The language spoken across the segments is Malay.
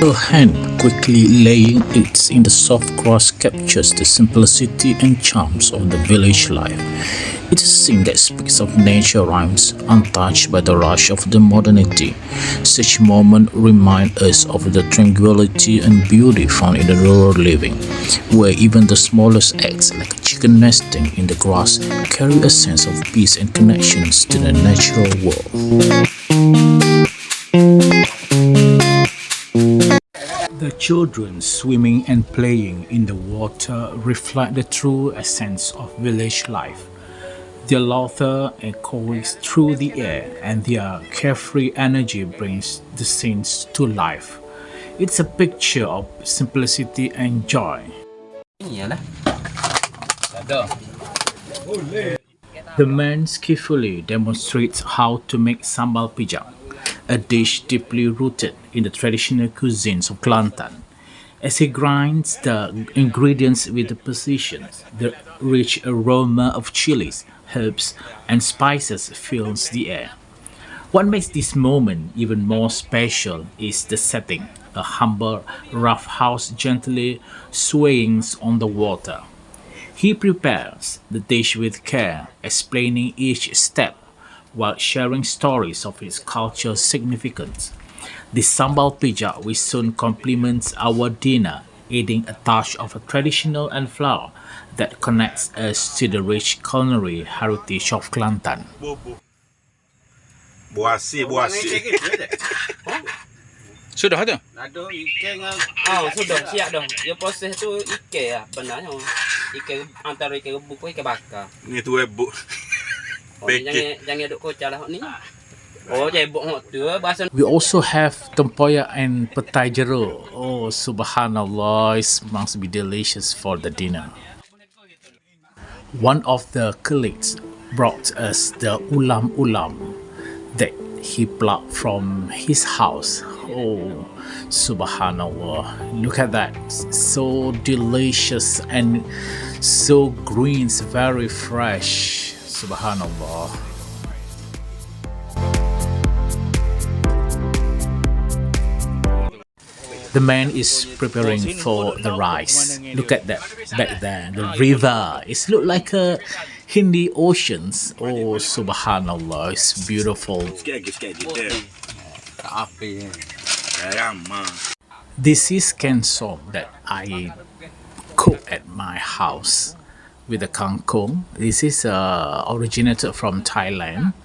A hen quickly laying eggs in the soft grass captures the simplicity and charms of the village life. It is a scene that speaks of nature rhymes, untouched by the rush of the modernity. Such moments remind us of the tranquility and beauty found in the rural living, where even the smallest acts, like a chicken nesting in the grass, carry a sense of peace and connections to the natural world. The children swimming and playing in the water reflect the true essence of village life. Their laughter echoes through the air, and their carefree energy brings the scenes to life. It's a picture of simplicity and joy. The man skillfully demonstrates how to make sambal pijak, a dish deeply rooted in the traditional cuisines of Kelantan. As he grinds the ingredients with precision, the rich aroma of chilies, herbs, and spices fills the air. What makes this moment even more special is the setting, a humble rough house gently swaying on the water. He prepares the dish with care, explaining each step while sharing stories of its cultural significance. The sambal pijak will soon complements our dinner, adding a touch of a traditional and flour that connects us to the rich culinary heritage of Kelantan. Sudah ada? Ada ikan oh sudah siap dah. Dia proses tu ikan benarnya. Ikan antara ikan rebus ke ikan bakar. Ni tu rebus. Jangan duk kocak lah ni. Oh jadi buk tu bahasa. We also have tempoyak and petai jeruk. Oh, subhanallah, it must be delicious for the dinner. One of the colleagues brought us the ulam-ulam that he plucked from his house. Oh, subhanallah, look at that. So delicious and so green, very fresh. Subhanallah. The man is preparing for the rice. Look at that back there, the river. It looks like a Hindi oceans. Oh, subhanallah, it's beautiful. This is kensom that I cook at my house with the kangkong. This is originated from Thailand.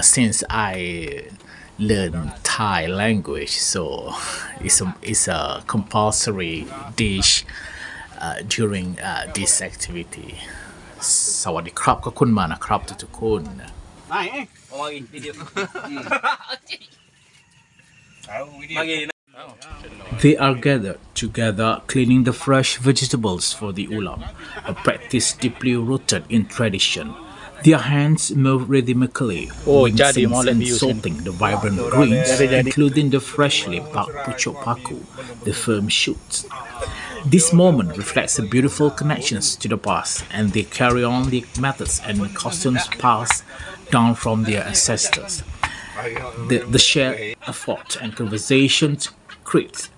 Since I learn Thai language, so it's a compulsory dish during this activity. สวัสดีครับก็คุณมานะครับทุกๆคน They are gathered together cleaning the fresh vegetables for the ulam, a practice deeply rooted in tradition. Their hands move rhythmically, rinsing and salting the vibrant greens, including the freshly plucked pucuk paku, the firm shoots. This moment reflects the beautiful connections to the past, and they carry on the methods and customs passed down from their ancestors. The shared effort and conversations create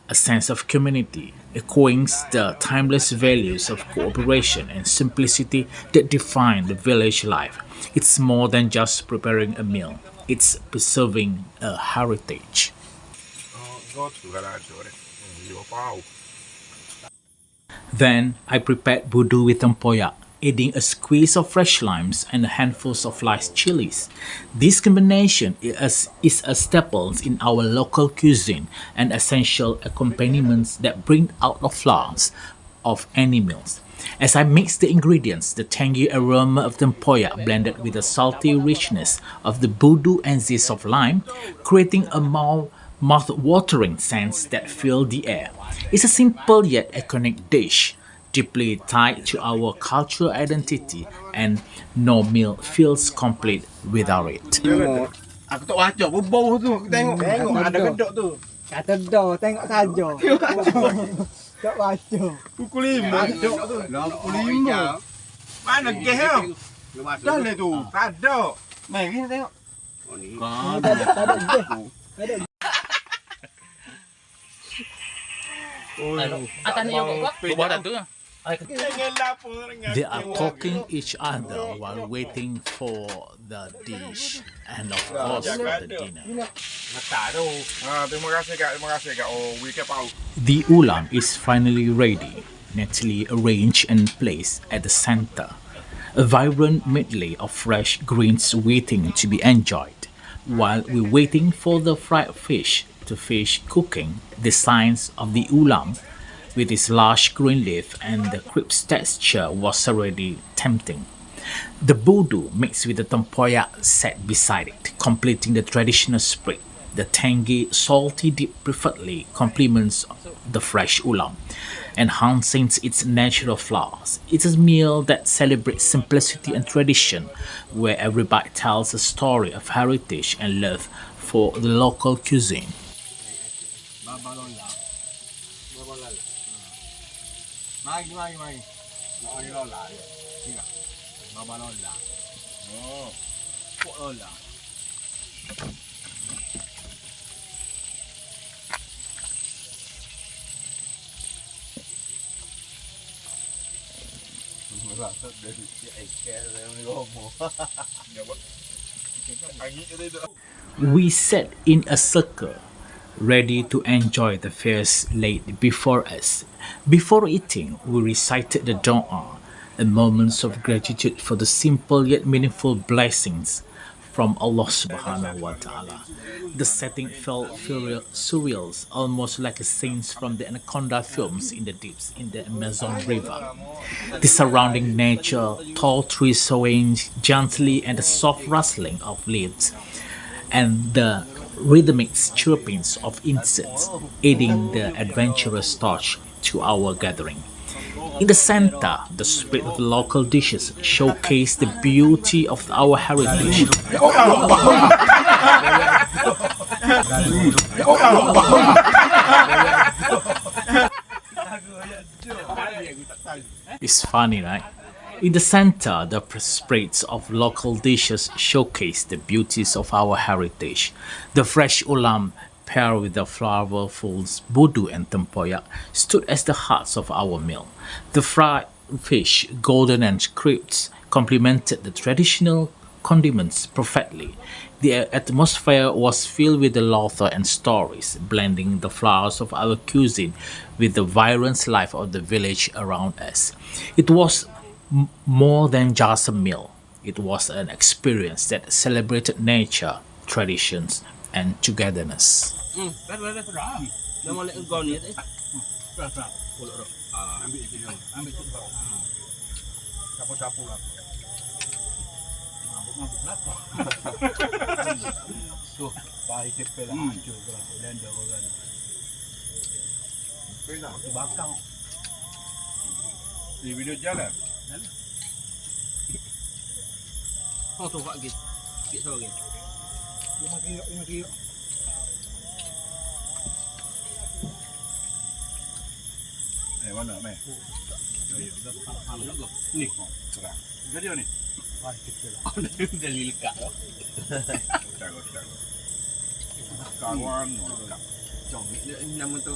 a sense of community, echoing the timeless values of cooperation and simplicity that define the village life. It's more than just preparing a meal, it's preserving a heritage. Then I prepared budu with tempoyak, adding a squeeze of fresh limes and handfuls of sliced chilies. This combination is a staple in our local cuisine and essential accompaniments that bring out the flavors of any meals. As I mix the ingredients, the tangy aroma of tempoyak blended with the salty richness of the budu and zest of lime, creating a mouth-watering sense that fills the air. It's a simple yet iconic dish, deeply tied to our cultural identity, and no meal feels complete without it. Aku tak baca bau tu. Tengok ada kedok tu. Kata dah tengok saja. Tak baca. Pukul 5 kedok tu. 65. Mana kes tu? Dah le tu. Tak ada. Mari tengok. Oh ni. Tak ada kes. Buah tak tu lah. They are talking each other while waiting for the dish and of course for the dinner. Terima kasih Kak. Oh, we kept out. The ulam is finally ready, neatly arranged and placed at the center. A vibrant medley of fresh greens waiting to be enjoyed. While we're waiting for the fried fish to finish cooking, the signs of the ulam with its large green leaf and the crisp texture was already tempting. The boodoo mixed with the tempoyak sat beside it, completing the traditional spread. The tangy, salty dip perfectly complements the fresh ulam, enhancing its natural flavors. It's a meal that celebrates simplicity and tradition, where every bite tells a story of heritage and love for the local cuisine. We sat in a circle, ready to enjoy the feast laid before us. Before eating, we recited the Dua, a moment of gratitude for the simple yet meaningful blessings from Allah subhanahu wa ta'ala. The setting felt surreal, almost like a scene from the Anaconda films in the deeps in the Amazon River. The surrounding nature, tall trees swaying gently and the soft rustling of leaves, and the rhythmic chirpings of insects, adding the adventurous touch to our gathering. In the center, the spread of local dishes showcase the beauty of our heritage. It's funny, right? In the center, the spreads of local dishes showcase the beauties of our heritage. The fresh ulam paired with the flavorful boodoo and tempoyak stood as the hearts of our meal. The fried fish, golden and crisp, complemented the traditional condiments perfectly. The atmosphere was filled with the laughter and stories, blending the flowers of our cuisine with the vibrant life of the village around us. It was more than just a meal. It was an experience that celebrated nature, traditions, and togetherness. Dah molek engkau ni tadi. Di video jalan. Oh tu pak git. Git sore. 5 kilo. Mana meh? Ni. Serang. Jadi ni. Dah lilkak. Kawan. Jom ni nama tu.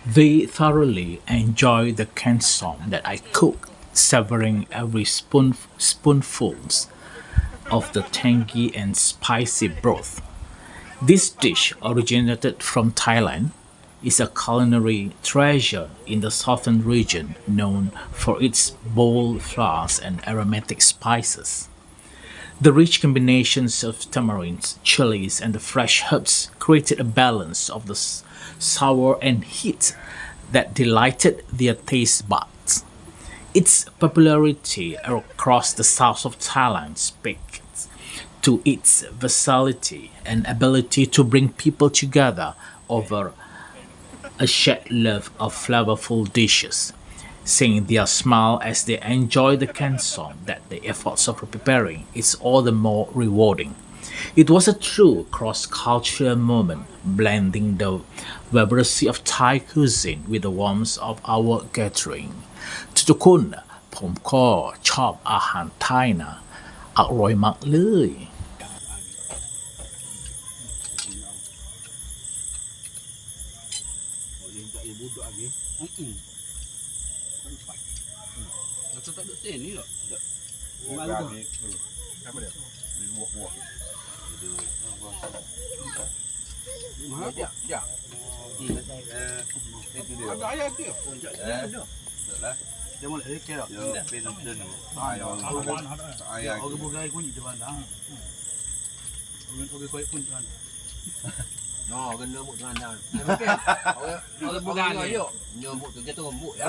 They thoroughly enjoyed the cansom that I cooked, savoring every spoonfuls of the tangy and spicy broth. This dish, originated from Thailand, is a culinary treasure in the southern region, known for its bold flowers and aromatic spices. The rich combinations of tamarinds, chilies, and the fresh herbs created a balance of the sour and heat that delighted their taste buds. Its popularity across the south of Thailand speaks to its versatility and ability to bring people together over a shared love of flavorful dishes. Seeing their smile as they enjoy the cansom that the efforts of preparing is all the more rewarding. It was a true cross-cultural moment, blending the vibrancy of Thai cuisine with the warmth of our gathering. ทุกๆคนผมก็ชอบอาหารไทยนะอร่อยมากเลย Oi Masa tak duduk sini lah. Apa dia? Buah-buah. Ya. Itu dia. Ada ayat dia. Lah. Dia boleh kira. Ya, pin. Ayat. Orang bukan kunci di mana. Orang koi kunci mana. No, kena muk dengan dah. Orang bukan yo. Nyomuk tu kita rembuk ya.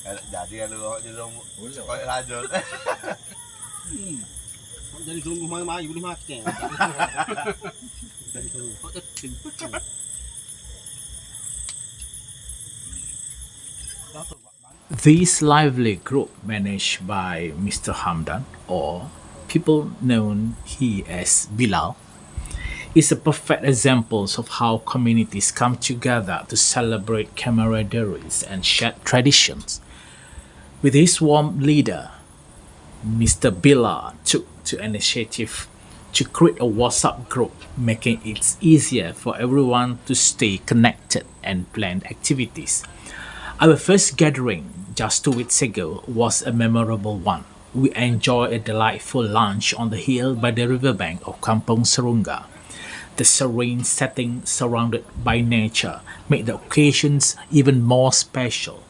Jadi kalau dia koi rajul. Jadi sungguh mai-mai boleh makan. Jadi tu. This lively group managed by Mr. Hamdan, or people known he as Bilal, is a perfect example of how communities come together to celebrate camaraderie and shared traditions. With his warm leader, Mr. Bilal took the initiative to create a WhatsApp group, making it easier for everyone to stay connected and plan activities. Our first gathering just 2 weeks ago was a memorable one. We enjoyed a delightful lunch on the hill by the riverbank of Kg Serungga. The serene setting surrounded by nature made the occasions even more special.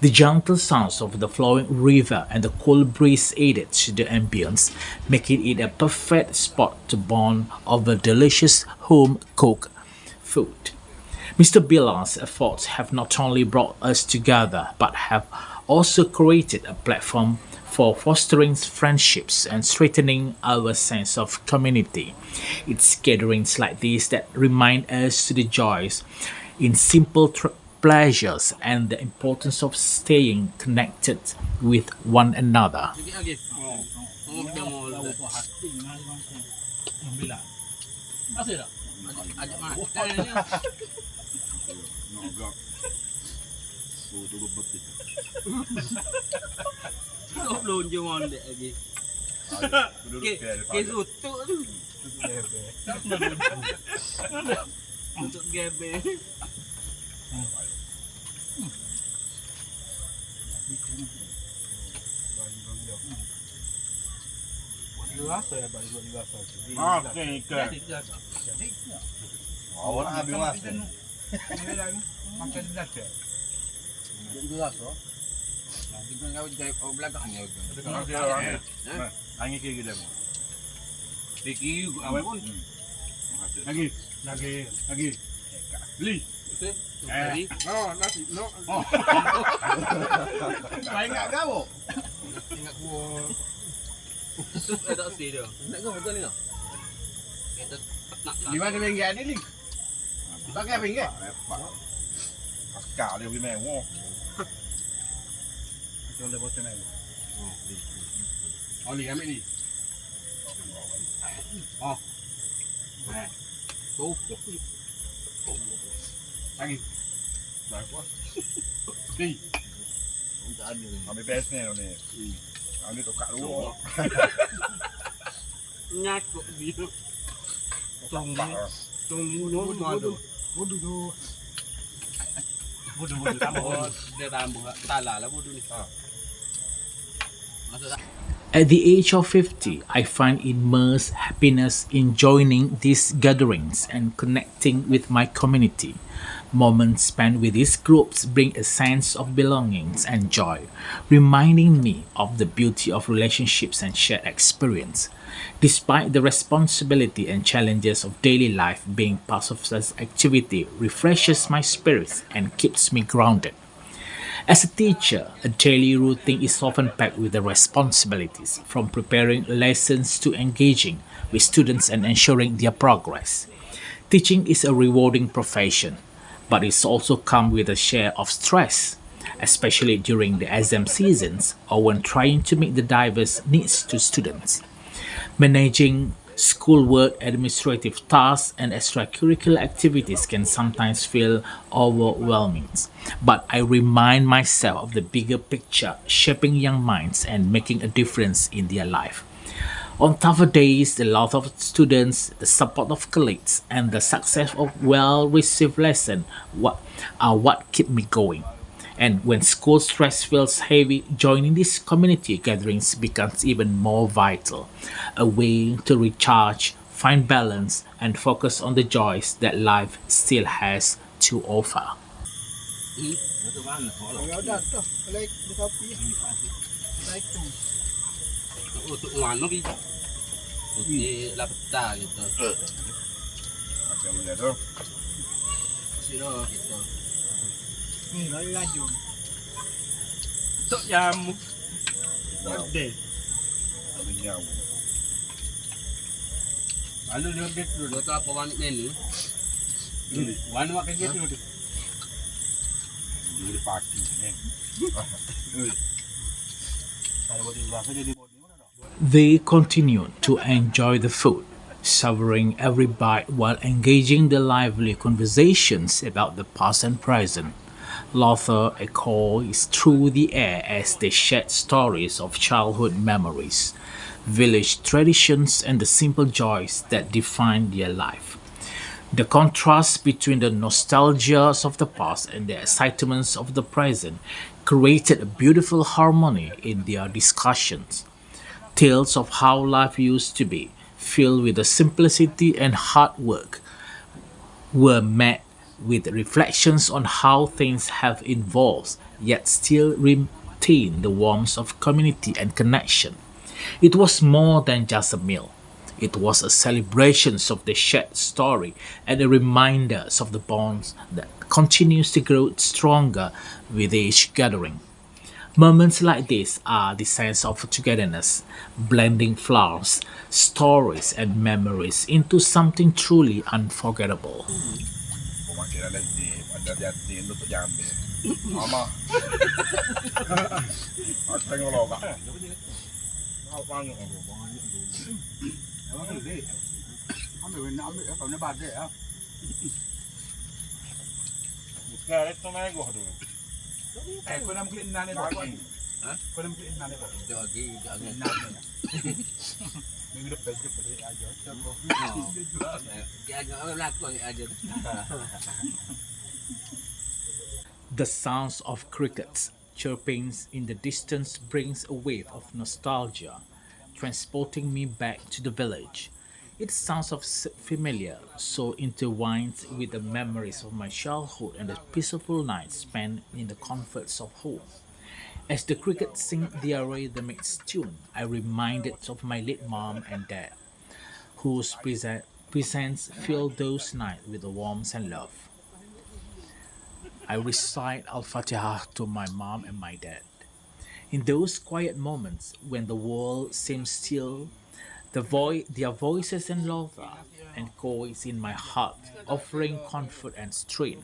The gentle sounds of the flowing river and the cool breeze added to the ambience, making it a perfect spot to bond over delicious home-cooked food. Mr. Bilal's efforts have not only brought us together but have also created a platform for fostering friendships and strengthening our sense of community. It's gatherings like these that remind us to the joys in simple pleasures and the importance of staying connected with one another. Kau belum je mondek lagi. Ke tutup tu. Untuk gebe. Awak ambil mas. Makan dah ke? Gelas oh. Nanti kau jahit belakangnya. Angin kiri dia. Fikir awak pun. Lagi. Li. Nasi. Kau ingat kau? Ingat gua. Tak sih dia. Nak kau betul ni tak? Di mana pinggir ni, Li? Pakai pinggir? Kau dia pergi mewah. Kau boleh buat macam ni. Li, ambil ni. Tu. Lagi. Li. Ambil best ni. Ambil tu kat luar. Nyakuk dia. Tunggu tu. Bodoh tu. Bodoh tambah. Dia tambah. Salah lah bodoh ni. At the age of 50, I find immense happiness in joining these gatherings and connecting with my community. Moments spent with these groups bring a sense of belonging and joy, reminding me of the beauty of relationships and shared experience. Despite the responsibility and challenges of daily life, being part of such activity refreshes my spirits and keeps me grounded. As a teacher, a daily routine is often packed with the responsibilities, from preparing lessons to engaging with students and ensuring their progress. Teaching is a rewarding profession, but it's also come with a share of stress, especially during the exam seasons or when trying to meet the diverse needs to students. Managing schoolwork, administrative tasks, and extracurricular activities can sometimes feel overwhelming, but I remind myself of the bigger picture, shaping young minds and making a difference in their life. On tougher days, the love of students, the support of colleagues, and the success of well-received lessons are what keep me going. And when school stress feels heavy, joining these community gatherings becomes even more vital, a way to recharge, find balance, and focus on the joys that life still has to offer. Ya udah tuh, balik di kopi. Baik tuh. Untuk nganu bi. Putih lapta gitu. Macam dia tuh. Siro gitu. Nih, lari laju. Tok jamu. Gede. Ada nyawa. Lalu dia gitu, dia tu apa wanit menu. Wanu makan gitu tu. Di pagi nih. Kalau buat di rasa jadi bodi mana dah? They continued to enjoy the food, savoring every bite while engaging the lively conversations about the past and present. Laughter echoes through the air as they shared stories of childhood memories, village traditions, and the simple joys that defined their life. The contrast between the nostalgias of the past and the excitements of the present created a beautiful harmony in their discussions. Tales of how life used to be, filled with the simplicity and hard work, were met with reflections on how things have evolved yet still retain the warmth of community and connection. It was more than just a meal. It was a celebration of the shared story and a reminder of the bonds that continues to grow stronger with each gathering. Moments like this are the sense of togetherness, blending flowers, stories, and memories into something truly unforgettable. Pemakai lagi ada jadi untuk jambe. Mama. Aku tengok lo kak. Kau banyak aku banyak dulu. Emang tu deh. Ambil kalau ni bade ya. Sekarang itu mana gua tu? Kau nak beli nane tu? Hah? Kau nak beli nane tu? Jangan. Nane. Minggu depan je beli aja. Jangan lakukan aja. The sounds of crickets chirping in the distance brings a wave of nostalgia, transporting me back to the village. It sounds familiar, so intertwined with the memories of my childhood and the peaceful nights spent in the comforts of home. As the crickets sing their rhythmic tune, I reminded of my late mom and dad, whose presence filled those nights with warmth and love. I recite Al-Fatiha to my mom and my dad. In those quiet moments when the world seems still, their voices and laughter echoes in my heart, offering comfort and strength.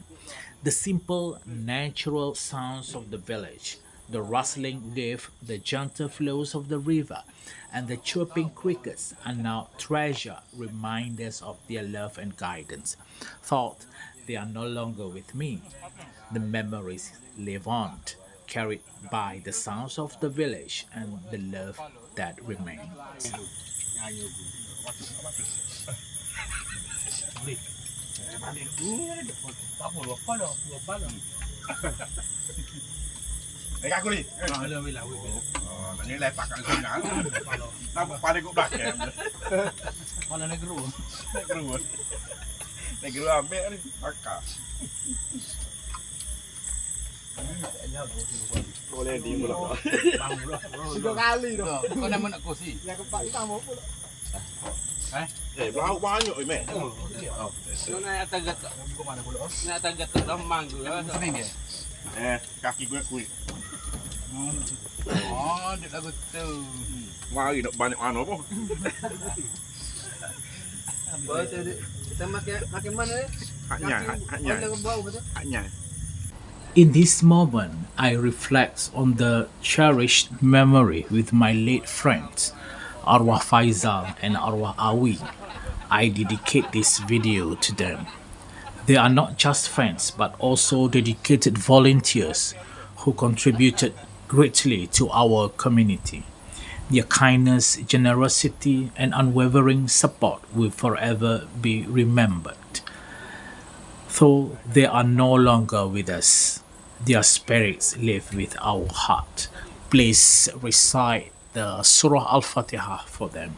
The simple, natural sounds of the village, the rustling leaf, the gentle flows of the river, and the chirping crickets are now treasure reminders of their love and guidance. Thought they are no longer with me. The memories live on, carried by the sounds of the village and the love that remains. Aku ni. Ni lepak kat sana. Nampak pada kau belakang. Mana negeri? Negeri ambil ni. Pakar. Boleh di mulut. Tiga kali dah. Kau nak mana kursi? Yang keempat kita mau pula. Bau banyak oi, Kau nak atas gatak. Kau mana pula? Nak atas gatak dah manggu. Sini dia. Kaki gue kuih. Oh, dia lagu tu. Mari nak banyak mana apa? Bos kita makan mana? Haknya. Haknya. In this moment, I reflect on the cherished memory with my late friends, Arwah Faizal and Arwah Awi. I dedicate this video to them. They are not just friends but also dedicated volunteers who contributed greatly to our community. Their kindness, generosity, and unwavering support will forever be remembered. Though they are no longer with us, their spirits live with our heart. Please recite the Surah Al Fatiha for them.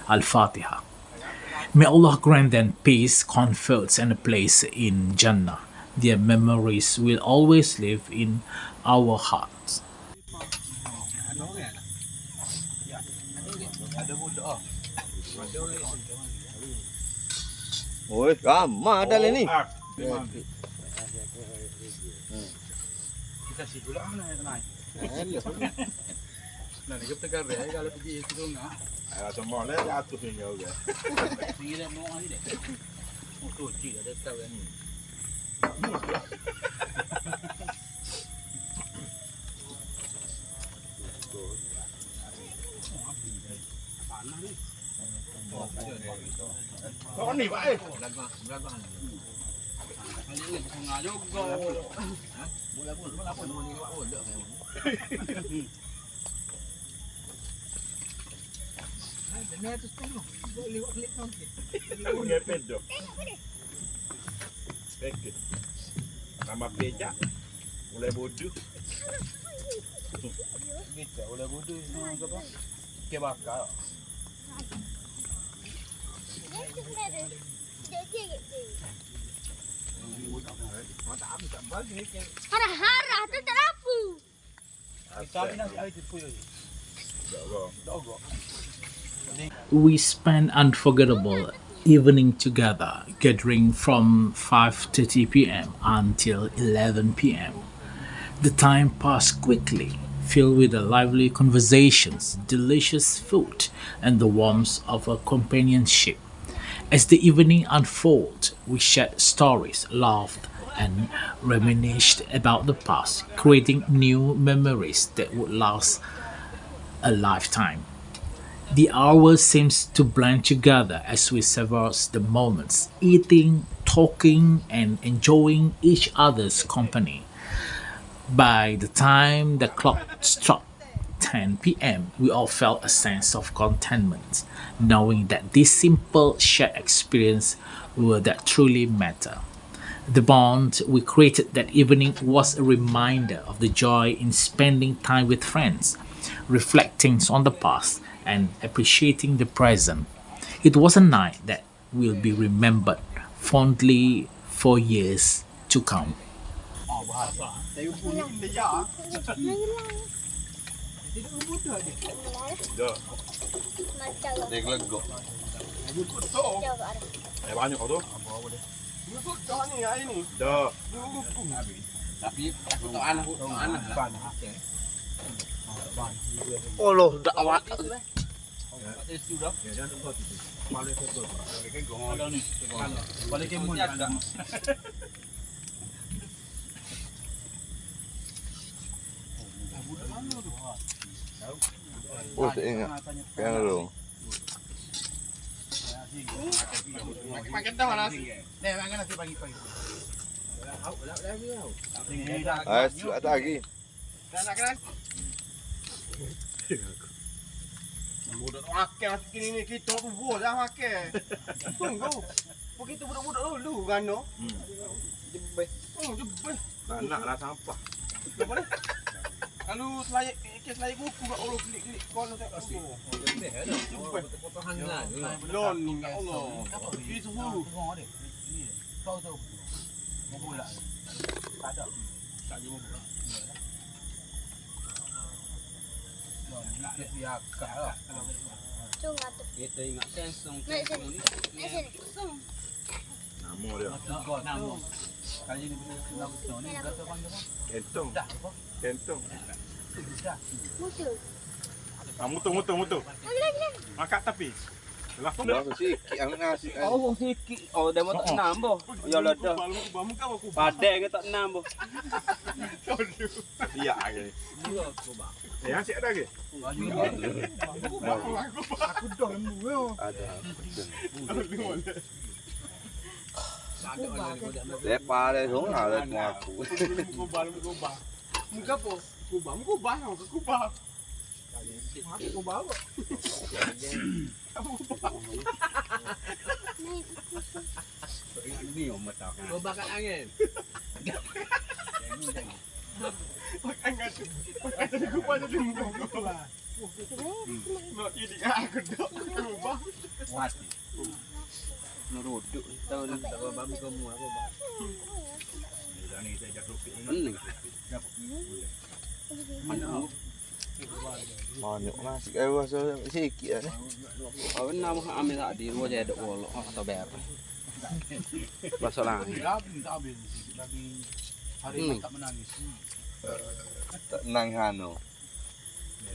Al Fatiha. May Allah grant them peace, comfort, and a place in Jannah. Their memories will always live in our hearts. Oi, ramah dah ni. Kita sih pula mana yang naik. Nah, ni kita kan raya kalau pergi Serungga. Semua lah jatuh ni kau ke. Pergi dah mau ni deh. Oh, tu cik ada tahu kan. Kau ni pak. Belakang. Kali ni Serungga juga. Bola pun ni buat pun dak kan. Benar tu tengok. Boleh buat klik kau. Kau ngepet dah. Pekit. Nama pejak. Mulai bodoh. Kita boleh bodoh semua ke apa? Ke bakar. Harah-harah tu tak lapu. We spent unforgettable evening together, gathering from 5:30 p.m. until 11 p.m. The time passed quickly, filled with the lively conversations, delicious food, and the warmth of a companionship. As the evening unfolded, we shared stories, laughed, and reminisced about the past, creating new memories that would last a lifetime. The hours seems to blend together as we savor the moments, eating, talking, and enjoying each other's company. By the time the clock struck 10 p.m., we all felt a sense of contentment, knowing that this simple shared experience will that truly matter. The bond we created that evening was a reminder of the joy in spending time with friends, reflecting on the past, and appreciating the present. It was a night that will be remembered fondly for years to come. Dia gelegok. Banyak kau tu. Dah ni air ni. Dah. Tapi aku tak anak ban. Oh loh, dak awak. Balik ke mun. Oh, tak ingat. Yang lu. Makan dah nasi. Nih, makan nasi pagi-pagi. Ada lagi. Dah nak kan? Budak makan sikit ni kita tu buah dah makan. Tunggu. Begitu budak-budak dulu kan no. Jebeh. Oh, jebeh. Naklah sampah. Boleh. Kalau selaik buku kat Allah klik-klik kono tak kasi. Jebeh ada. Potongan lah. Belum ni kat Allah. Ini suhu. Ini. Tahu. Mau bola. Tak ada. Tak ada bola. Nak dia kak. Cung atuh. Kita ingat sensong Naik sini. ni. Naik sini. Cung. Nama dia. Nama. Kali ni betul betul ni berapa panjang? Kentong. Dah apa? Kentong. Dah. Mutu. Mutu. Lagi. Makan tapi. Lah tu. Dah sikit ambil nasi. Oh, sikit. Oh, dia mau tak enam boh. Ya lah dah. Muka aku. Padai ke tak enam boh. Iya ke. Ya, cik ada ke? Aku dah lemu. Ada. Lepas dia semua ada semua aku. Muka apa? Kubah. Aku bawa. Ingat ni omat tak. Kau bakar angin. Makan kat. Makan tu kupas tu muka kau lah. Nak ini aku dak berubah. Mati. Nuruduk tahu dah tak babi kamu aku bah. Ni saya jak rupit ni. Mana? Banyak masih kau rasa sikit dah. Apa nama ambil tadi dua je ada olok atau ber. Bahasa lain. Tak habis lagi hari tak menangis. Tak nang hano.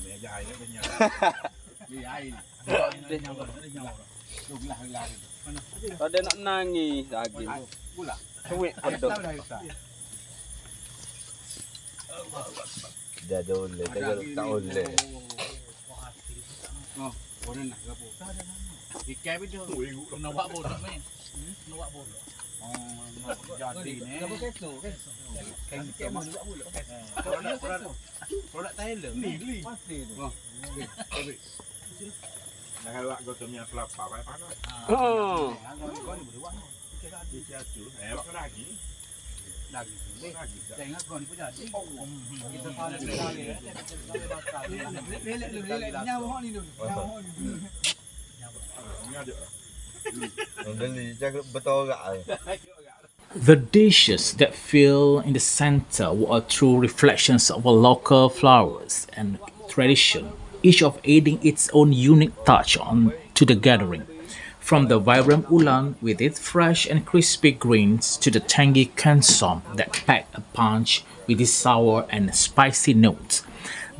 Ni aja air dia nyawa. Ni air. Dia nyawa. Duglah lari. Ada nak nangis lagi. Pula. Cuik pedok. Dah boleh, tak boleh. Oh, orang nak gapo. Ikai video. Nak buat bodoh ni. Nak buat bodoh. Oh, jadi ni. Gapo keso kan? Kan kemah buat bodoh. Produk Thailand. Ni. Pasti tu. Oh. Dah awak gotong yang kelapa pai pakai. Oh. Kau ni boleh buat. Dia jatuh. Awak lagi. Lagi. Tengok kau ni pun jadi. Kita paling sekali. Lelek nyawa ni dulu. Nyawa ni. Ni ada. Beli cakap betul orang. The dishes that fill in the center were true reflections of our local flowers and tradition, each of adding its own unique touch on to the gathering. From the vibrant ulang with its fresh and crispy greens to the tangy consom that packed a punch with its sour and spicy notes,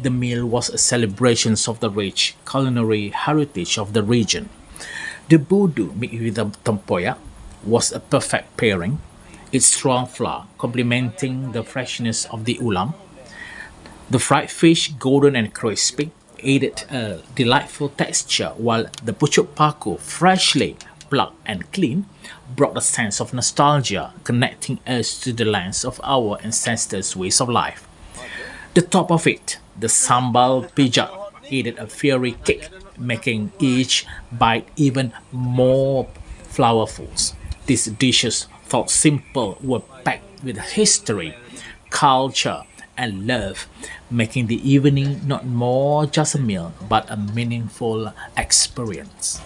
the meal was a celebration of the rich culinary heritage of the region. The budu mixed with the tempoyak was a perfect pairing, its strong flour complementing the freshness of the ulang. The fried fish, golden and crispy, added a delightful texture, while the pucuk paku, freshly plucked and clean, brought a sense of nostalgia, connecting us to the lands of our ancestors' ways of life. The top of it, the sambal pijak, added a fiery kick, making each bite even more flavorful. These dishes, though simple, were packed with history, culture, and love, making the evening not more just a meal but a meaningful experience.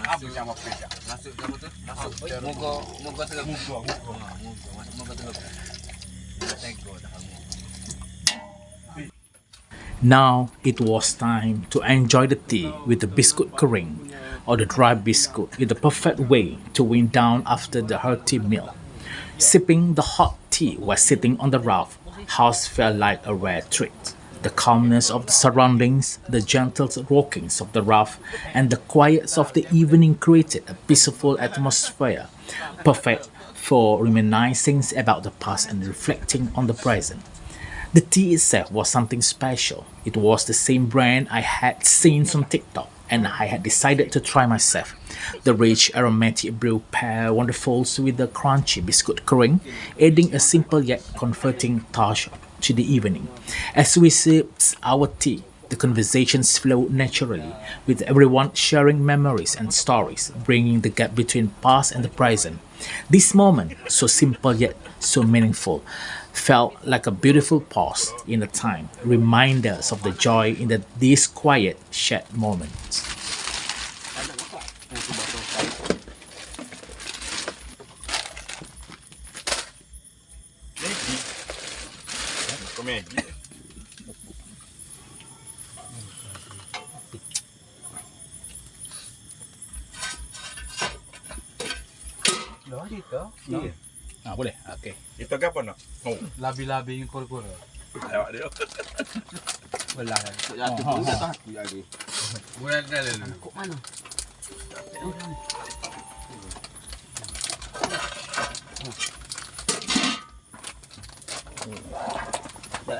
Apa sama pecah? Masuk kamu tu. Masuk. Moga terus. Moga terus. Tengok dah. Now it was time to enjoy the tea with the biscuit kering, or the dry biscuit, in the perfect way to wind down after the hearty meal. Sipping the hot tea while sitting on the raft, house felt like a rare treat. The calmness of the surroundings, the gentle rockings of the raft, and the quiets of the evening created a peaceful atmosphere, perfect for reminiscing about the past and reflecting on the present. The tea itself was something special. It was the same brand I had seen on TikTok, and I had decided to try myself. The rich aromatic brew paired wonderful with the crunchy biscuit kering, adding a simple yet comforting touch to the evening. As we sipped our tea, the conversations flowed naturally, with everyone sharing memories and stories, bringing the gap between past and the present. This moment, so simple yet so meaningful, felt like a beautiful pause in the time, reminders of the joy in these quiet shared moments. Komedi. Loh itu. Iya. Ah, boleh? Okay. Itu apa nak? Oh, Labi-labi yang kor-kor. awak dia. Belah. Jatuh pun dah takut lagi. Boleh ada dulu. Kok mana?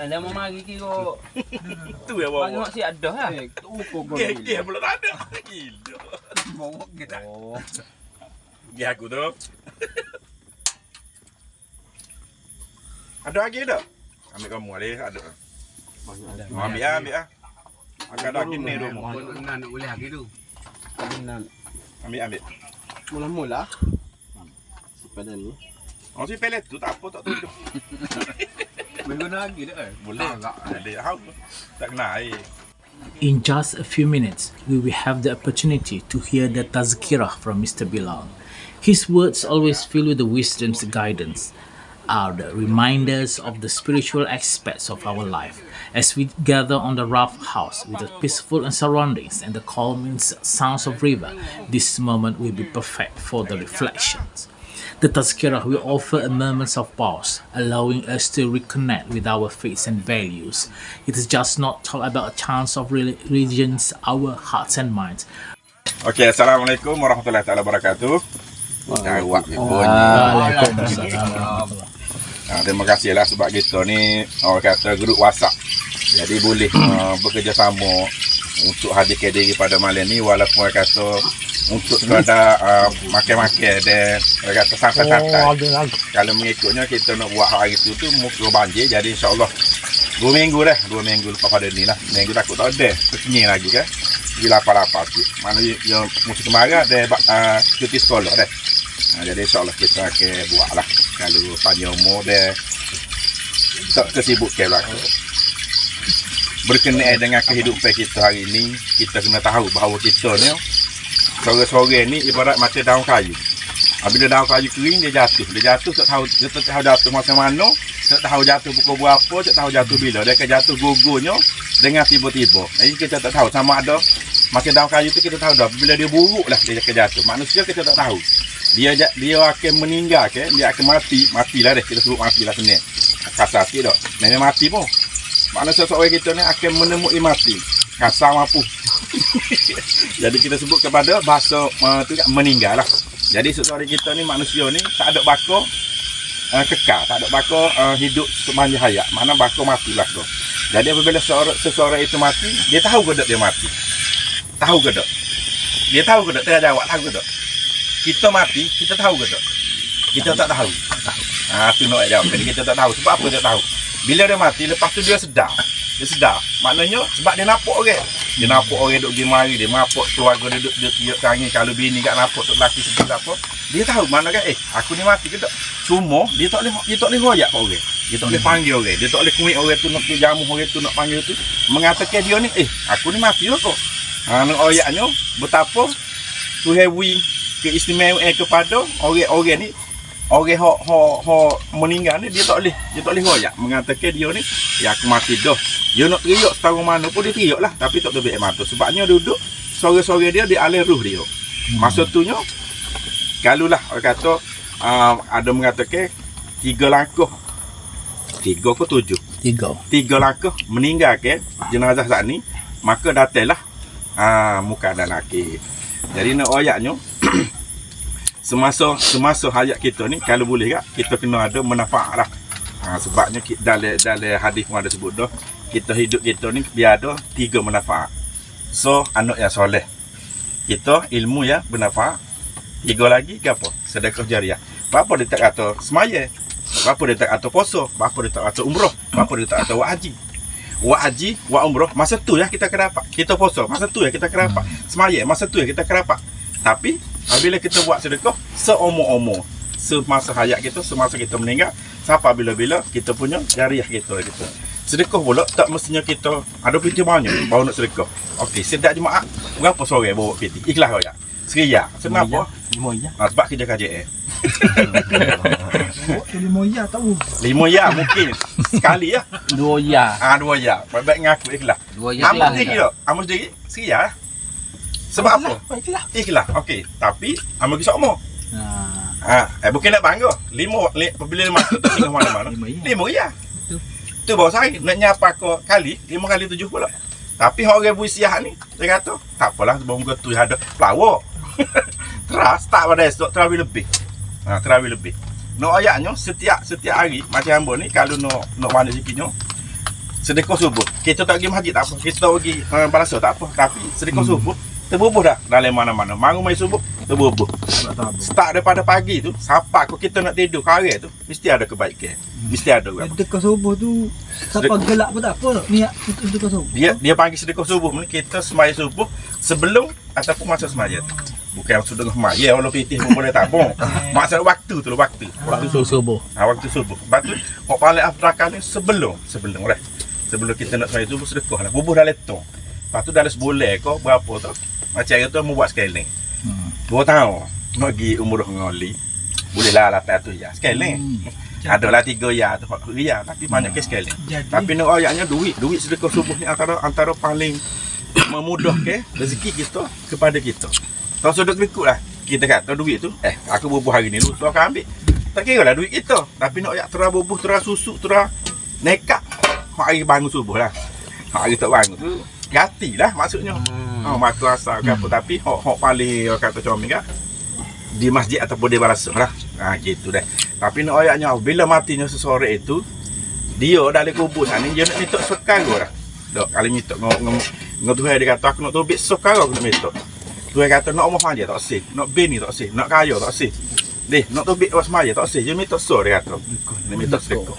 Dah mau mari kira. Tu ya bawa. Banyak si ada lah. Dia belum ada. Gila. Bawa kita. Oh. Dia aku tu. Ada lagi tak? Ambil kamu ada. Ambil ah. Agak daging ni dulu. Nak boleh lagi tu. Ambil. Mula-mula. Pada ni. Oh si pelet tu tak apa tak tutup. Guna lagi dah. Boleh tak? Boleh. Tak kena air. In just a few minutes, we will have the opportunity to hear the tazkirah from Mr. Bilal. His words, always filled with the wisdom's guidance, are the reminders of the spiritual aspects of our life. As we gather on the Raft house with the peaceful surroundings and the calming sounds of river, this moment will be perfect for the reflections. The tazkirah will offer a moment of pause, allowing us to reconnect with our faiths and values. It is just not all about a chance of religions, our hearts and minds. Okey, Assalamualaikum warahmatullahi taala wabarakatuh. Waalaikumsalam. Terima kasihlah sebab kita ni orang kata grup WhatsApp. Jadi boleh bekerjasama untuk hadirkan diri pada malam ni walaupun orang kata untuk sekadar makan-makan dan orang kata santai-santai. Kalau mengikutnya kita nak buat hari tu muka banjir, jadi insya-Allah 2 minggu lepas pada ni lah. Minggu takut tak ada, kenyang lagi kan. Di lapar-lapar sikit. Mana yang musim kemarau ada cuti sekolah dah. Jadi insya-Allah kita akan buat lah. Kalau panjang umur dia tak kesibukkan belaka. Berkenaan dengan kehidupan kita hari ini, kita kena tahu bahawa kita ni sore-sore ni ibarat macam daun kayu. Bila daun kayu kering dia jatuh tak tahu jatuh masa mana, tak tahu jatuh pukul berapa, tak tahu jatuh bila. Dia akan jatuh gugurnya dengan tiba-tiba. Jadi kita tak tahu sama ada macam daun kayu tu kita tahu dah bila dia buruk lah dia akan jatuh. Manusia kita tak tahu. Dia akan meninggal ke, dia akan matilah deh, kita sebut matilah senang. Kasar sikit tak. Memang mati pun. Manusia seorang kita ni akan menemui mati. Kasar mampu. Jadi kita sebut kepada bahasa tu meninggal lah. Jadi seorang kita ni manusia ni tak ada bakal kekal, tak ada bakal hidup sepanjang hayat. Mana bakal matilah tu. Jadi apabila seseorang itu mati, dia tahu ke tak dia mati? Tahu ke tak? Dia tahu ke tak? Tengah jawab, tahu ke tak? Kita mati, kita tahu ke tak? Kita tak tahu. Tu nak jawab. Jadi kita tak tahu. Sebab apa tak tahu? Bila dia mati, lepas tu dia sedar. Maknanya sebab dia nampak orang. Dia nampak orang duduk pergi mari, dia nampak keluarga dia duduk tiup tangan. Kalau bini kat nampak tu lelaki sedih apa, dia tahu mana kan aku ni mati ke tak. Cuma dia tak boleh royak kat orang. Dia tak boleh panggil orang. Dia tak boleh kuih orang tu nak jamu orang tu nak panggil tu. Mengatakan dia ni aku ni mati lah kok. Nak royaknya betapa Tuhewi keistimewaan kepada orang-orang ni. Orang hok meninggal ni dia tak boleh royak mengatakan dia ni aku mati dah. Dia nak teriak setara mana pun dia teriak lah, tapi tak terbit mata sebabnya duduk sore-sore dia alir ruh dia. Masa tu nya kalulah orang kata ada mengatakan 3 langkah 3 ke 7 3 langkah meninggalkan jenazah saat ni, maka datanglah muka dan laki. Jadi nak royaknya semasa hayat kita ni kalau boleh kak kita kena ada manfaat lah. Sebabnya dalam hadis pun ada sebut dah kita hidup kita ni biar ada 3 manfaat. So anak yang soleh, kita ilmu yang bermanfaat, 3 lagi ke apa? Sedekah jariah. Berapa dia tak kata semaya, berapa dia tak kata puasa, berapa dia tak kata umrah, berapa dia tak kata buat haji. Buat haji, buat umrah, masa tu ya kita akan dapat. Kita puasa, masa tu ya kita akan dapat. Semaya, masa tu ya kita akan dapat. Tapi apabila kita buat sedekah seumur-umur, semasa hayat kita, semasa kita meninggal, sampai bila-bila kita punya jariah kita. Sedekah pula tak mestinya kita ada piti banyak baru nak sedekah. Okey, sedap jemaah berapa sore bawa piti? Ikhlas royak. Seria. Kenapa? 5 ya. Sebab kerja KJL. 5 ya tahu. 5 ya mungkin sekali ya. 2 ya. 2 ya. Baik ngaku ikhlas. 2 ya lah. Amal sendiri seria. Sebab apa? Ikhlas. Okey, tapi amal kisah umur. Bukan nak bangga. 5 apabila dia masuk tengah mana-mana. 5 ya. Tu bawa saya nak nyapa kau kali 5 kali 7 pula. Tapi orang buisiah ni dia kata tak apalah sebab muka tu ada pelawak. Terus tak pada esok terawih lebih. Terawih lebih. Nak ayatnya setiap hari macam hamba ni kalau nak mana sikitnya sedekah subuh. Kita tak pergi masjid tak apa. Kita tak pergi balasa tak apa. Tapi sedekah subuh terbubuh dah dalam mana-mana. Bangun mai subuh terbubuh. Start daripada pagi tu sampai kau kita nak tidur kare tu mesti ada kebaikan. Mesti ada orang. Sedekah subuh tu siapa gelak pun tak apa. Niat untuk sedekah subuh. Dia panggil sedekah subuh ni kita sembahyang subuh sebelum ataupun masa sembahyang tu. Bukan sudah sembahyang ya Allah pitih pun boleh tabung. Maksud waktu tu waktu. Waktu subuh. Waktu subuh. Lepas tu hok paling afdal ni sebelum dah. Sebelum kita nak sembahyang subuh sedekah lah. Bubuh dah letong. Lepas tu dalam sebulan kau berapa tu? Macam tu mau buat sekali. 2 tahun nak pergi umrah ngoli. Bolehlah 800 ya. Sekali. Adalah 3 ya tu ya tapi banyak ke sekali. Tapi nak ayatnya duit sedekah subuh ni antara paling memudahkan rezeki kita kepada kita. Kalau sudah ikutlah kita kata duit tu aku bubuh hari ni lu tu akan ambil. Tak kira lah duit kita. Tapi nak ayat terah bubuh terah susuk terah nekat hari bangun subuh lah. Hari tak bangun tu gatilah maksudnya. Matu asal ke apa tapi hok paling kata comel kan di masjid ataupun di barasah lah. Gitu deh. Tapi nak ayatnya bila matinya seseorang itu dia dalam kubur sana dia nak minta sekarang dah. Dok kalau minta ngau Tuhan dia kata aku nak tobit sekarang aku nak minta. Tuhan kata nak omah dia tak sih, nak bini tak sih, nak kaya tak sih. Deh, nak tobit was maya tak sih, dia minta dia kata. Dia minta sedekah.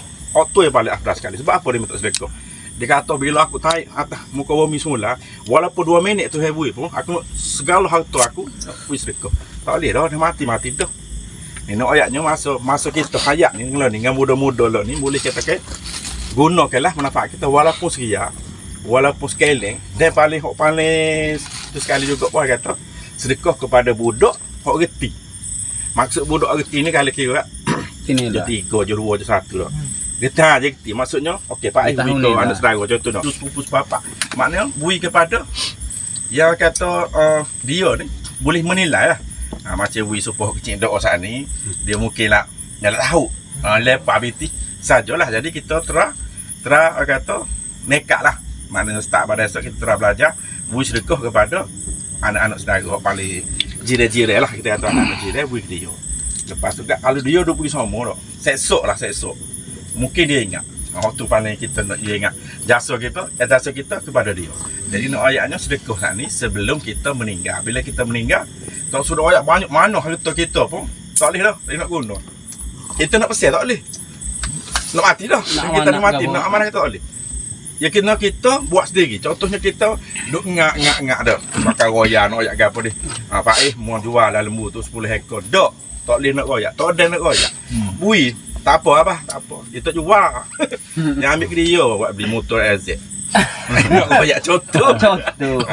Tu yang paling afdal sekali. Sebab apa dia minta sedekah? Dia kata bila aku naik atas muka bumi semula, walaupun 2 minit tu hebui pun, aku nak segala harta aku nak pergi sedekah. Tak boleh dah, dia mati dah. Ni nak ayatnya masa kita hayat ni dengan muda-muda lah ni boleh kita gunakanlah manfaat kita walaupun sekian, walaupun sekali. Dan paling tu sekali juga pun kata sedekah kepada budak hok reti. Maksud budak reti ni kalau kira Inilah. 3 je 2 je 1 dah. Dia je reti maksudnya okey pak Tahun itu ni anak lah. saudara contoh dah. Sepupu sepapak. Maknanya bui kepada yang kata dia ni boleh menilai lah. Macam bui supaya kecil doa saat ni dia mungkin lah nak tahu lepas biti sajalah. Jadi kita terah kata nekat lah. Maknanya start pada esok kita terah belajar bui sedekah kepada anak-anak saudara paling jira-jira lah kita kata anak-anak jira bui dia. Lepas tu kalau dia duk pergi sama dah. Sesok. Mungkin dia ingat. Waktu paling kita nak dia ingat jasa kita kepada dia. Jadi nak ayatnya sedekah saat ni sebelum kita meninggal. Bila kita meninggal, tak sudah ayat banyak mana harta kita pun tak boleh dah. Tak nak guna. Kita nak pesan tak boleh. Nak mati dah. Kita nak mati, nak amanah kita tak boleh. Ya kita buat sendiri. Contohnya kita duk ngak dah. Makan roya nak ayat apa ni. Pak mau jual lah lembu tu 10 ekor. Tak boleh nak royak. Tak ada nak royak. Bui tak apa. Dia tak jual. Dia ambil ke dia buat beli motor LZ. Nak royak contoh.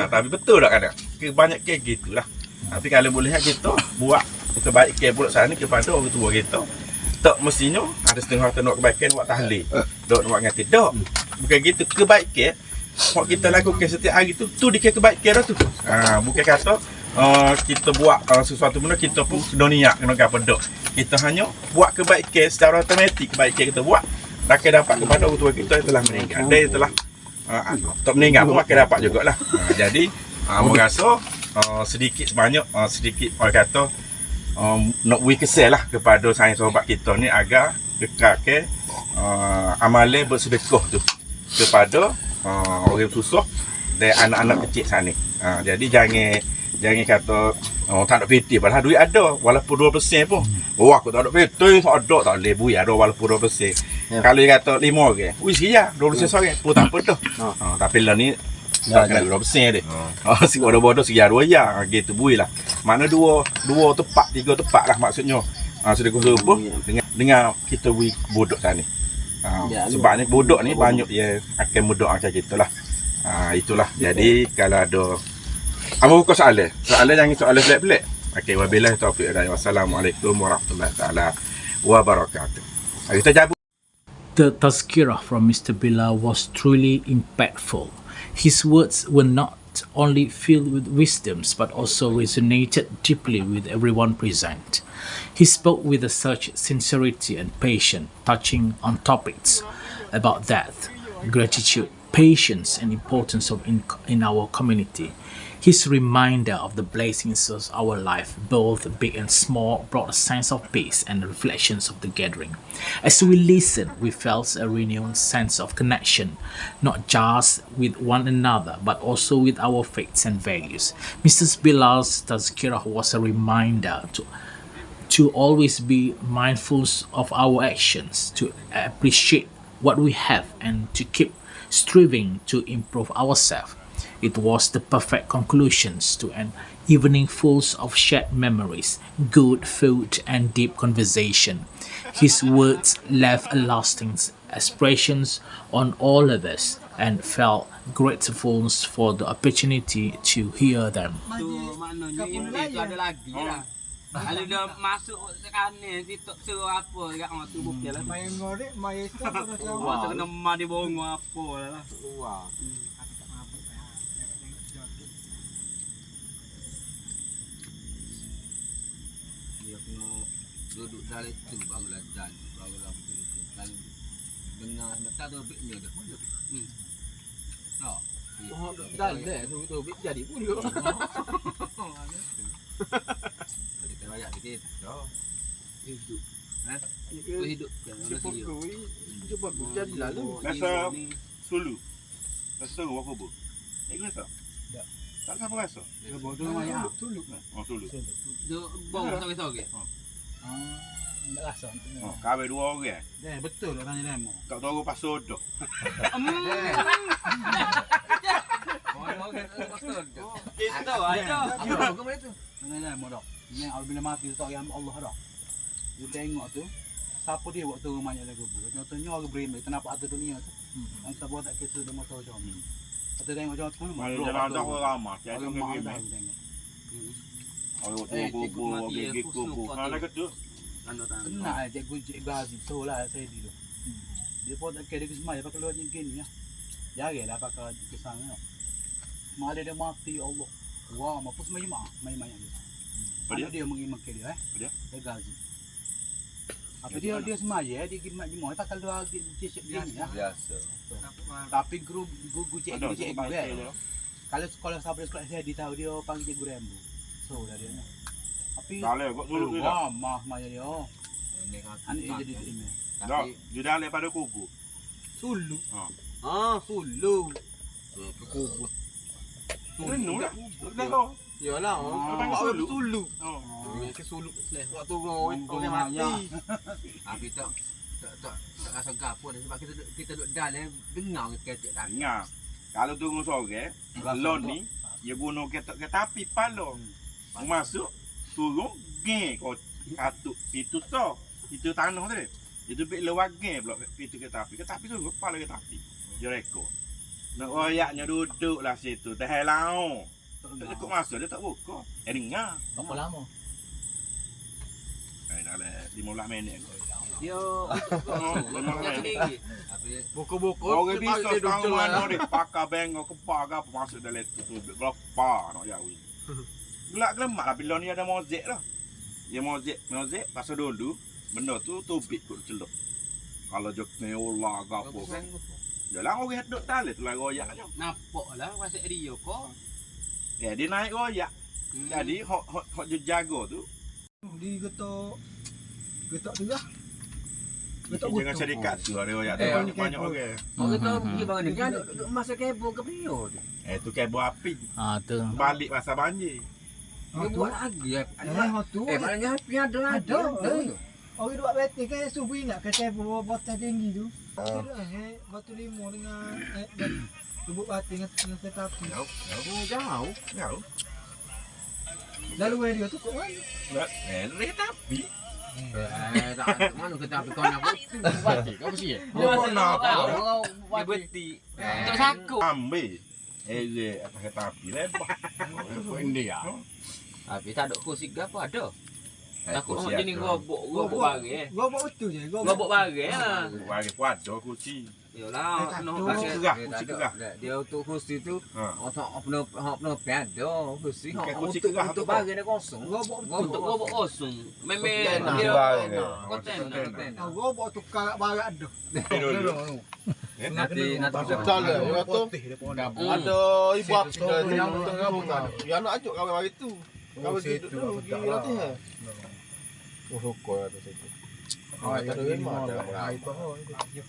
Tapi betul tak kadang. Banyak ke gitulah. Tapi kalau boleh kita buat kebaikan pula sana kepada orang tua kita. Tak mestinya ada setengah nak kebaikan buat tahlil. Tak buat ngati. Tak. Bukan gitu. Kebaikan yang kita lakukan setiap hari tu dikira kebaikan dah tu. Bukan kata kita buat sesuatu benda kita pun dunia kena apa dak. Kita hanya buat kebaikan secara automatik. Kebaikan kita buat akan dapat kepada orang tua kita yang telah meninggal. Dia telah tak meninggal pun akan dapat jugalah. Jadi merasa sedikit sebanyak sedikit orang kata nak beri kesal lah kepada sayang sahabat kita ni agar kekal ke amalan bersedekah tu kepada orang susah dan anak-anak kecil sana. Jadi jangan kata tak ada PT padahal duit ada walaupun 2% pun. Aku tak ada PT, tak boleh bui ada walaupun 2%. Kalau dia kata 5 orang, ya 2% seorang pun tak apa dah. Tapi lah ni tak kena 2% dia. Si bodoh-bodoh sekian 2 ya gitu bui lah. Mana 2 tepat 3 tepat lah maksudnya. Sedekah subuh dengan kita bui bodoh sana. Sebabnya bodoh ni banyak yang akan mendoakan kita lah. Itulah. Jadi kalau ada buka soalan jangan soalan pelik-pelik. Okey, wabillahi taufiq dan wassalamualaikum warahmatullahi taala wabarakatuh. Kita jawab. The tazkirah from Mr. Bilal was truly impactful. His words were not only filled with wisdoms but also resonated deeply with everyone present. He spoke with such sincerity and passion, touching on topics about death, gratitude, patience, and importance in our community. His reminder of the blessings of our life, both big and small, brought a sense of peace and reflections of the gathering. As we listened, we felt a renewed sense of connection, not just with one another, but also with our faiths and values. Mrs. Bilal's tazkirah was a reminder to always be mindful of our actions, to appreciate what we have, and to keep striving to improve ourselves. It was the perfect conclusions to an evening full of shared memories, good food, and deep conversation. His words left a lasting expressions on all of us and felt grateful for the opportunity to hear them. Tu maknanya ini tu ada lagi lah. Kalau dia masuk sekarang ni, kita suruh apa kat orang tu bukit lah. Main ngorek, main itu pada sama. Wah, tak kena mandi bongo apa lah. Wah. Dia kena duduk dalam tu barulah dan barulah betul-betul. Kalau dengar sebentar tu bitnya dah. Tak. Oh, dah tu bit jadi pun dia. Jadi kena ayat sikit. Hidup. Itu hidup. Cuba jadi lalu. Rasa sulu. Rasa seru aku bu. Ikut rasa? Tak. Tak apa rasa? Dia bawa tu banyak suluk. Oh sulu. Dia bau sore-sore. Tak rasa. Oh, kahwin 2 orang. Betul lah tanya demo. Tak tahu pasal dah. Itu ada. Apa kau itu? Tanya demo dah. Ni apabila mati tak yang Allah dah. Dia tengok tu. Siapa dia waktu rumahnya lagu bu. Contohnya orang beriman, kenapa ada dunia tu? Kita buat tak kisah dia motor jom. Kita tengok jom tu. Mana jalan dah orang ramah. Jadi Orang orang mak gini. dah tengok. Orang tu bubu, orang giku bu. Mana kata? Kena cikgu Aziz tu lah saya di tu. Dia pun tak kira dia semua dia pakai luar jengkin ni ya. Jarang dah pakai kesang ni. Malah dia mati ya Allah. Wah, mampus mai mak, mai dia. Pada dia mengimak dia Dia? Dia Gazi. Apa dia semaya dia gimat jemaah pakai luar cek dia ni ya. Biasa. Tapi guru cikgu kan. Kalau sekolah saya dia tahu dia panggil cikgu Rembo. So dah dia ni. Tapi Dale kok sulu ni dah. wah, mah maya dia. Anak dia jadi ini. Dah, dia dah pada kubu. Sulu. Sulu. Kubur. Renung dah. Dah tahu. Yalah, Abang sulu. Oh. Ke sulu. Waktu orang mati. Tapi tak rasa gapo dah sebab kita duduk dalam dengar kecek dah. Ingat. Kalau tunggu sore, lon ni dia guna kereta api palong. Masuk, turun, geng kau katuk pintu tu. Itu tanah tu. Itu bik lewat geng pula pintu kereta api. Kereta api tu kepala kereta api. Dia rekod. Nak royaknya duduklah situ. Teh lau. Tak cukup masuk dia tak buka. Dengar. Berapa lama? Dalam 15 minit. Dia Buku-buku. Orang bisa tahu mana dia pakai bengok kepak ke apa masuk dalam tu gelapa nak jauh. Gelak gelemak lah bila ni ada mozaik lah. Dia mozaik pasal dulu benda tu tubik kot celup. Kalau jok neola ke apa kan. Jalan orang duduk talit lah royak je. nampak lah pasal dia kok. Ya dia naik royak. Jadi hok jaga tu Di getok tu lah. jangan serikat tu ada royak tu banyak orang. Orang tahu pergi bawah ni kan duduk masa kebo ke Prio tu. Tu kebo api. Tu. Balik masa banjir. Dia buat lagi. Tu. Maknanya api ada lagi. Orang duduk betul kan subuh ingat kata botol tinggi tu. Batu limau dengan lubuk batu dengan kereta api. Jauh. Lalu dia tu kat mana? Kereta api. Tak mana kita api kau nak buat. Kau mesti. Dia berhenti. Tak sakut. Ambil. Atas kereta api lebar. India. Tapi tak ada kursi ke apa ada. Takut orang jenis robok barang. Gobok betul je. Robok barang lah. Bagi puas do kunci. Yalah, kena Kursi kerah, kursi kerah. Dia untuk kursi tu, Ha. hak pernah ada kursi Bukan kursi untuk kerah untuk tu. bagi dia kosong. untuk gobok kosong. Memang Kontainer. dia Kontainer. kontainer. Robot tukar barat dah. Nanti Betul lah, dia tu. Ada ibu apa yang tengah bukan. Dia nak ajuk kawan hari tu. Kawan situ tu pergi nanti. Oh, rokok ada situ. Ada memang ada.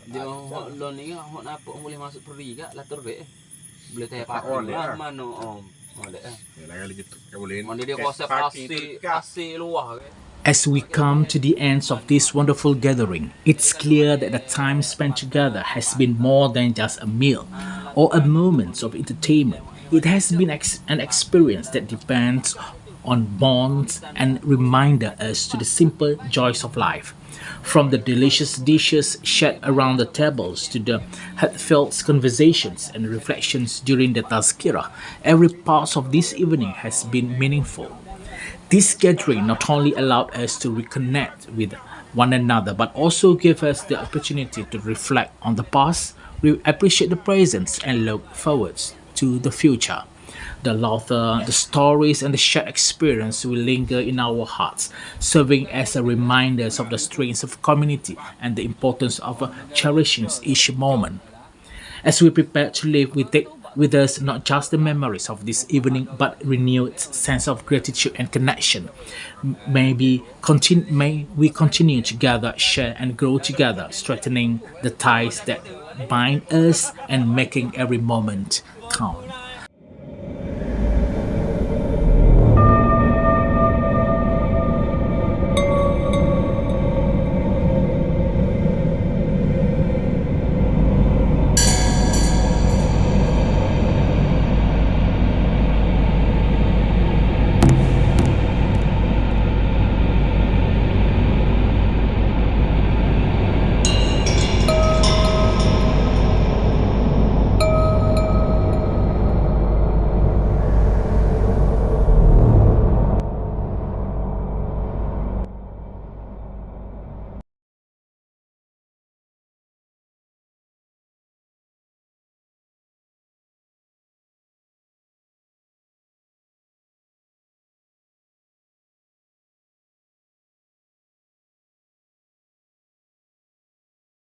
Dia hok lon ni hok napok boleh masuk peri gak lah terbaik. Boleh tanya pak Boleh lah. mana om. Boleh. Lagi gitu. Tak boleh. Mana dia konsep AC luar ke. As we come to the ends of this wonderful gathering, it's clear that the time spent together has been more than just a meal or a moment of entertainment. It has been an experience that depends on bonds and reminder us to the simple joys of life. From the delicious dishes shared around the tables to the heartfelt conversations and reflections during the tazkirah, every part of this evening has been meaningful. This gathering not only allowed us to reconnect with one another but also gave us the opportunity to reflect on the past, appreciate the present, and look forward to the future. The laughter, the stories, and the shared experience will linger in our hearts, serving as a reminders of the strength of community and the importance of cherishing each moment. As we prepare to live, we take with us not just the memories of this evening, but renewed sense of gratitude and connection. May we continue together, share and grow together, strengthening the ties that bind us and making every moment count.